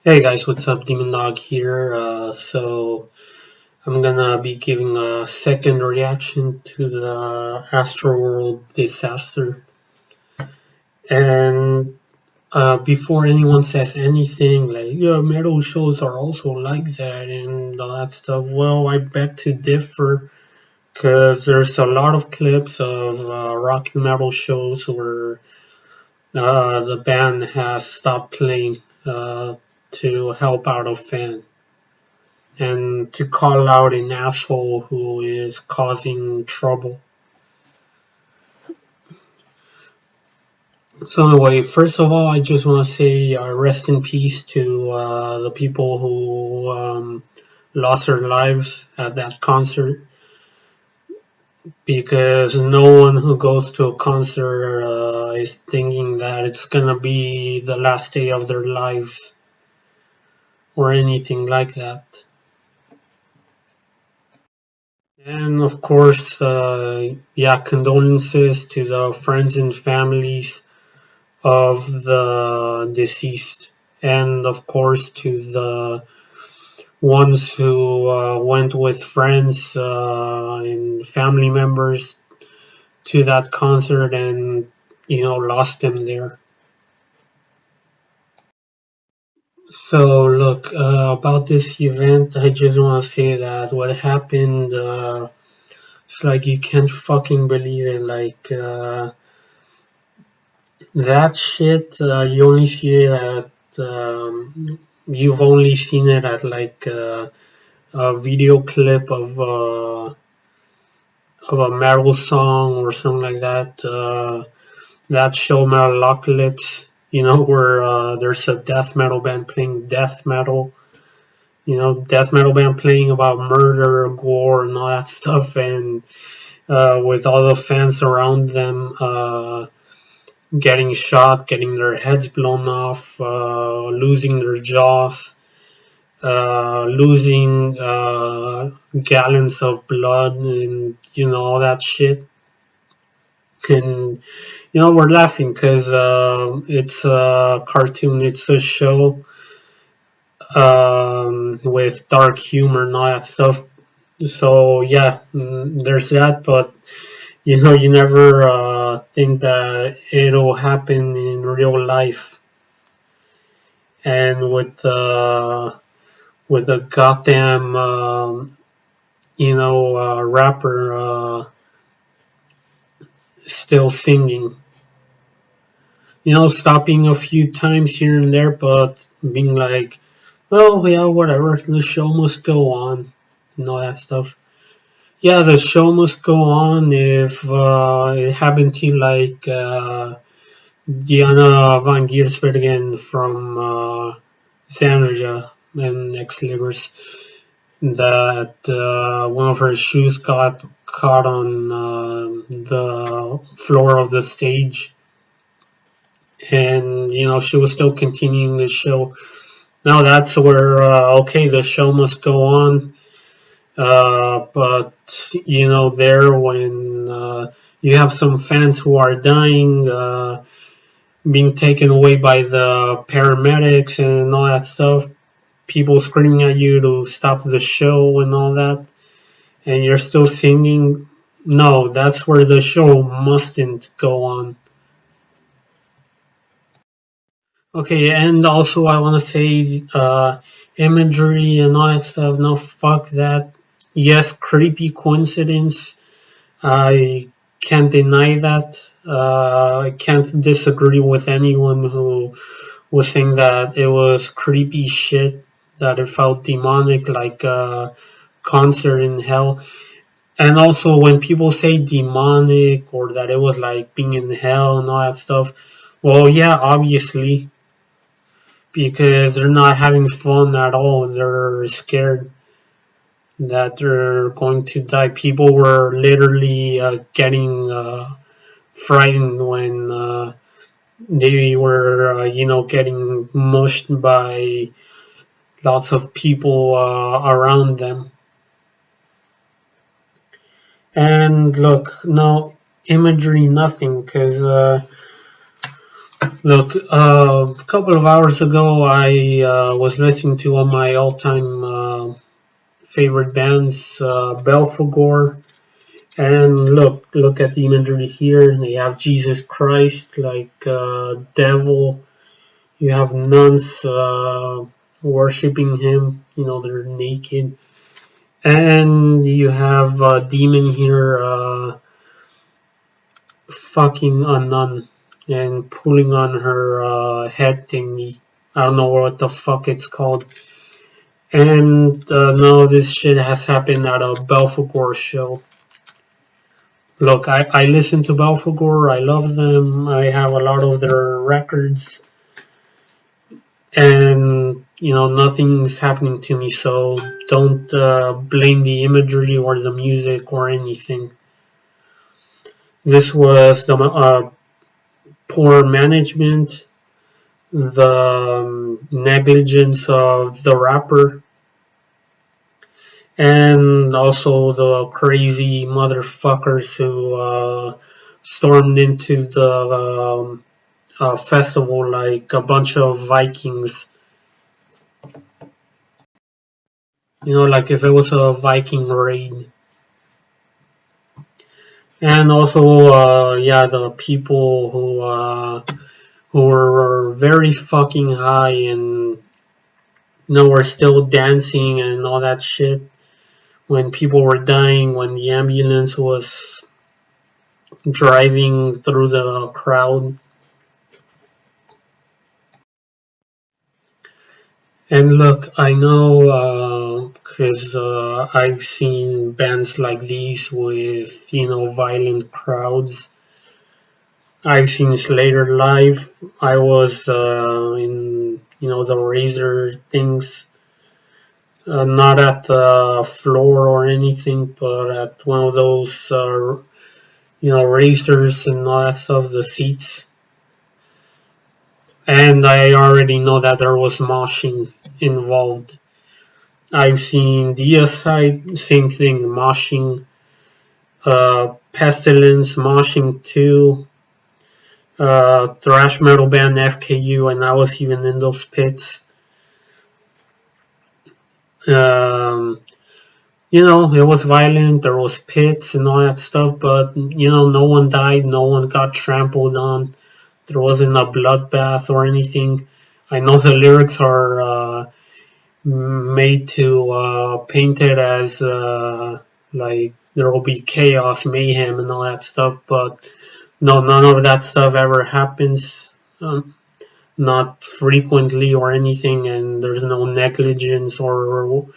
Hey guys, what's up? Demon Dog here. So I'm gonna be giving a second reaction to the Astroworld disaster. And before anyone says anything like, yeah, metal shows are also like that and all that stuff, well, I beg to differ because there's a lot of clips of rock and metal shows where the band has stopped playing to help out a fan. And to call out an asshole who is causing trouble. So anyway, first of all, I just want to say rest in peace to the people who lost their lives at that concert. Because no one who goes to a concert is thinking that it's gonna be the last day of their lives or anything like that. And of course, yeah, condolences to the friends and families of the deceased, and of course to the ones who went with friends and family members to that concert and lost them there. So look, about this event, I just want to say that what happened, it's like you can't fucking believe it. Like that shit, you only see it at you've only seen it at like a video clip of a metal song or something like that. That show Metalocalypse, where there's a death metal band playing death metal. Death metal band playing about murder, gore, and all that stuff, and with all the fans around them getting shot, getting their heads blown off, losing their jaws, losing gallons of blood and all that shit. And we're laughing because it's a cartoon, it's a show with dark humor and all that stuff. So yeah, there's that, but you never think that it'll happen in real life. And with a goddamn rapper still singing. Stopping a few times here and there, but being like, well, yeah, whatever, the show must go on, and all that stuff. Yeah, the show must go on if it happened to like Diana Van Giersbergen from Xandria and Ex Libris, that one of her shoes got caught on the floor of the stage, and she was still continuing the show. Now that's where okay, the show must go on, but there when you have some fans who are dying, being taken away by the paramedics and all that stuff, people screaming at you to stop the show and all that, and you're still singing. No, that's where the show mustn't go on. Okay, and also I want to say imagery and all that stuff. No, fuck that. Yes, creepy coincidence. I can't deny that. I can't disagree with anyone who was saying that it was creepy shit, that it felt demonic, like a concert in hell. And also, when people say demonic or that it was like being in hell and all that stuff, well, yeah, obviously, because they're not having fun at all. They're scared that they're going to die. People were literally getting frightened when they were, getting mushed by lots of people around them. And look, no imagery, nothing, because Look, a couple of hours ago, I was listening to one of my all-time favorite bands, Belphegor, and look at the imagery here. They have Jesus Christ, like devil. You have nuns worshiping him. You know, they're naked, and you have a demon here, fucking a nun and pulling on her head thingy. I don't know what the fuck it's called. And no, this shit has happened at a Belphegor show. Look, I listen to Belphegor. I love them. I have a lot of their records. And, you know, nothing's happening to me. So don't blame the imagery or the music or anything. This was the poor management, the negligence of the rapper, and also the crazy motherfuckers who stormed into the festival like a bunch of Vikings. You know, like if it was a Viking raid. And also, yeah, the people who were very fucking high and you know were still dancing and all that shit when people were dying, when the ambulance was driving through the crowd. And look, I know because I've seen bands like these with, you know, violent crowds. I've seen Slater live. I was in, you know, the Razor things, not at the floor or anything, but at one of those, you know, Razors and all that stuff, the seats. And I already know that there was moshing involved. I've seen Deicide, same thing, moshing. Pestilence, moshing too. Thrash metal band FKU, and I was even in those pits. Um, you know, it was violent. There was pits and all that stuff, but you know, no one died. No one got trampled on. There wasn't a bloodbath or anything. I know the lyrics are made to paint it as like there will be chaos, mayhem, and all that stuff. But no, none of that stuff ever happens. Not frequently or anything, and there's no negligence or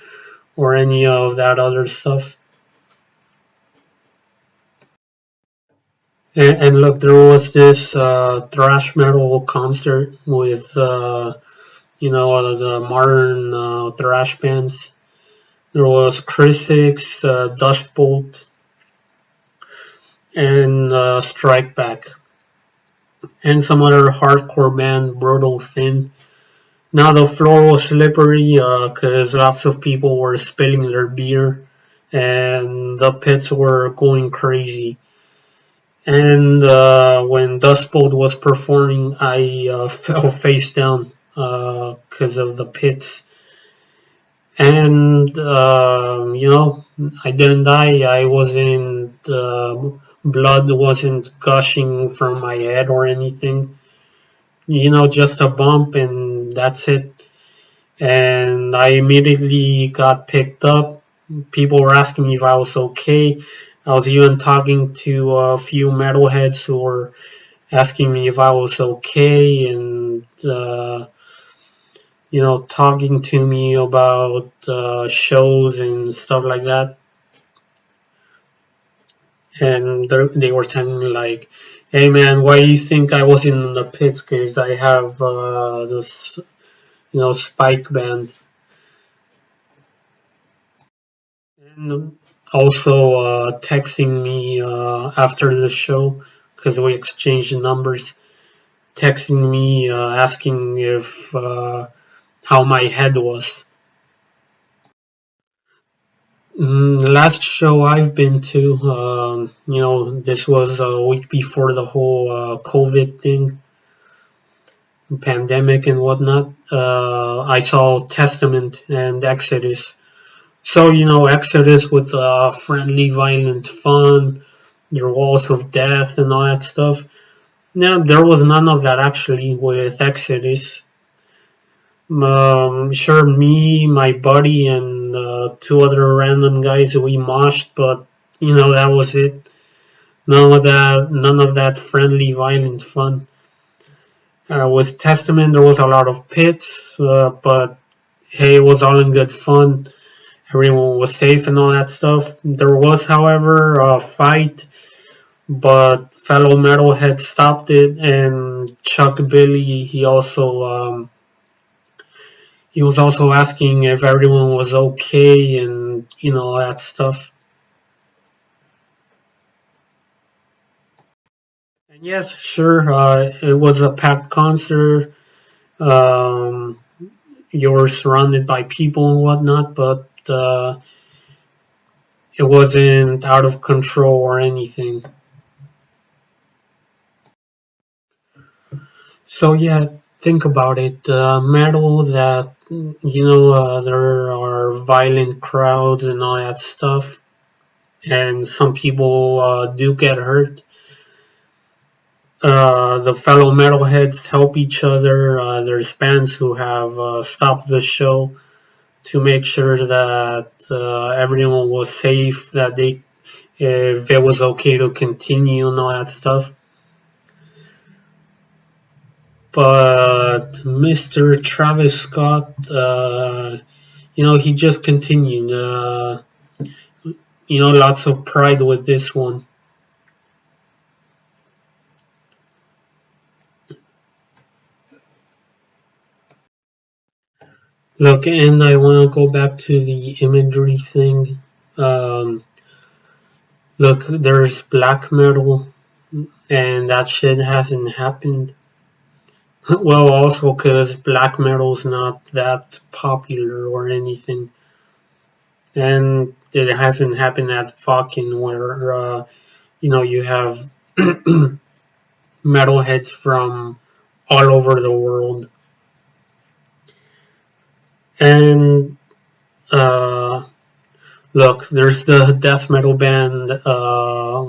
any of that other stuff. And look, there was this thrash metal concert with you know the modern thrash bands. There was Crisix, Dustbolt, and Strike Back, and some other hardcore band, Brutal Thin. Now the floor was slippery because lots of people were spilling their beer, and the pits were going crazy. And when Dustbolt was performing, I fell face down because of the pits. And you know, I didn't die. I wasn't. Blood wasn't gushing from my head or anything. You know, just a bump, and that's it. And I immediately got picked up. People were asking me if I was okay. I was even talking to a few metalheads who were asking me if I was okay, and you know, talking to me about shows and stuff like that. And they were telling me like, "Hey man, why do you think I was in the pits? Because I have this, you know, Spike band." And also texting me after the show because we exchanged numbers. Texting me asking if how my head was. Last show I've been to, you know, this was a week before the whole COVID thing. pandemic and whatnot, I saw Testament and Exodus. So, Exodus with friendly, violent fun, your walls of death and all that stuff. Yeah, there was none of that actually with Exodus. Sure, me, my buddy, and two other random guys, we moshed, but that was it. None of that friendly, violent fun. With Testament, there was a lot of pits, but hey, it was all in good fun. Everyone was safe and all that stuff. There was, however, a fight, but fellow metalhead stopped it, and Chuck Billy, he was also asking if everyone was okay and all that stuff. And yes, sure, it was a packed concert. Um, you were surrounded by people and whatnot, but it wasn't out of control or anything. So yeah, think about it. Metal that there are violent crowds and all that stuff, and some people do get hurt. The fellow metalheads help each other. There's bands who have stopped the show to make sure that everyone was safe, that if it was okay to continue and all that stuff. But Mr. Travis Scott, he just continued. Lots of pride with this one. Look, and I want to go back to the imagery thing. Um, Look, there's black metal, and that shit hasn't happened. Well, also because black metal's not that popular or anything, and it hasn't happened at fucking where you have metalheads from all over the world, and uh, look, there's the death metal band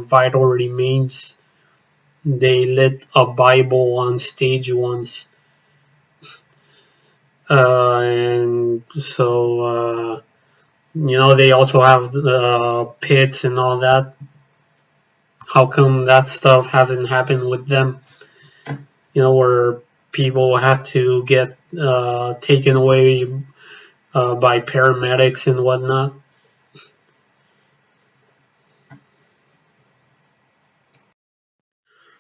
Vital Remains. They lit a Bible on stage once, and so they also have pits and all that. How come that stuff hasn't happened with them? Where people had to get taken away by paramedics and whatnot.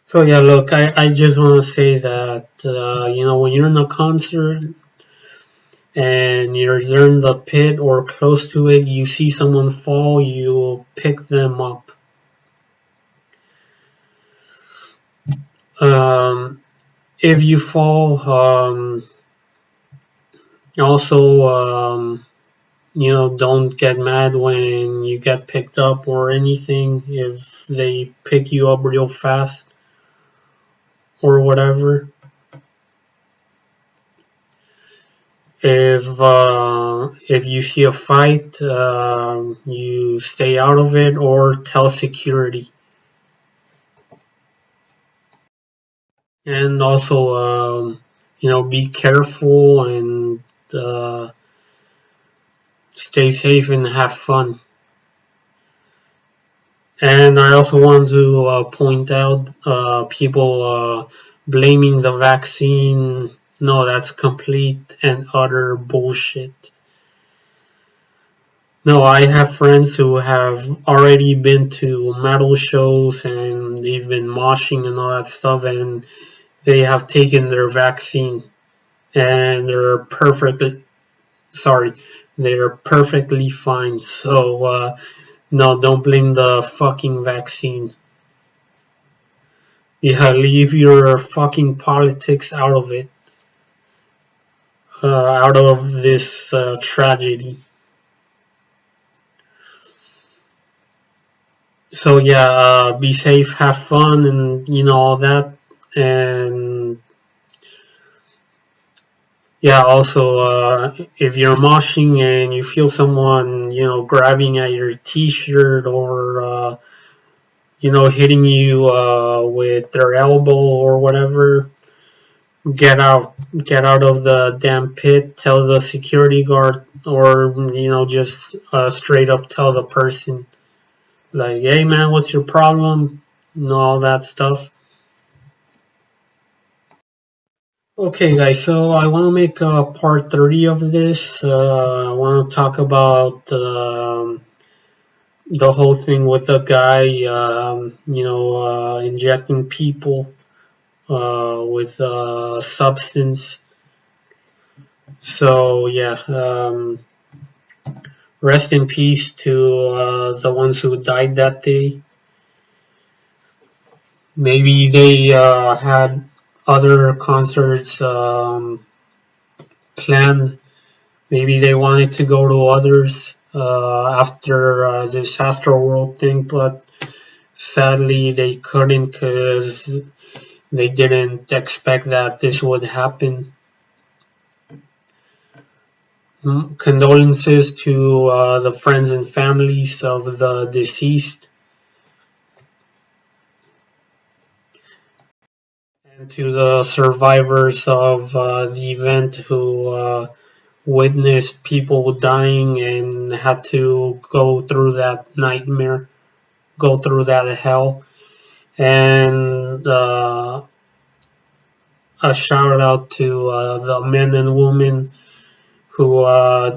So yeah, look, I just want to say that when you're in a concert and you're in the pit or close to it, you see someone fall, you pick them up. If you fall, also don't get mad when you get picked up or anything if they pick you up real fast or whatever. If you see a fight, you stay out of it or tell security. And also, be careful and stay safe and have fun. And I also want to point out people blaming the vaccine. No, that's complete and utter bullshit. No, I have friends who have already been to metal shows and they've been moshing and all that stuff, and they have taken their vaccine and they're perfectly fine. So no, don't blame the fucking vaccine. Yeah, leave your fucking politics out of it, out of this tragedy. So yeah, be safe, have fun, and all that. And yeah, also, if you're moshing and you feel someone, grabbing at your t-shirt or, hitting you with their elbow or whatever, get out, get out of the damn pit, tell the security guard, or, just straight up tell the person, like, hey man, what's your problem? All that stuff. Okay, guys, so I want to make part 30 of this. I want to talk about the whole thing with the guy, injecting people with substance. So, yeah, rest in peace to the ones who died that day. Maybe they had other concerts planned. Maybe they wanted to go to others after this Astro World thing, but sadly they couldn't because they didn't expect that this would happen. Condolences to the friends and families of the deceased and to the survivors of the event who witnessed people dying and had to go through that nightmare, go through that hell. And a shout out to the men and women who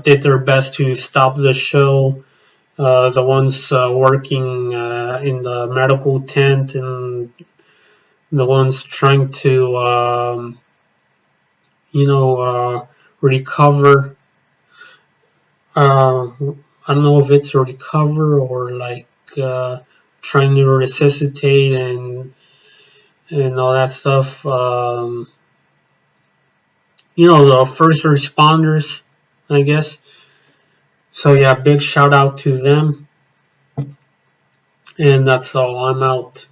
did their best to stop the show. The ones working in the medical tent and the ones trying to, recover. I don't know if it's recover or like trying to resuscitate and all that stuff. The first responders, I guess. So yeah, big shout out to them. And that's all. I'm out.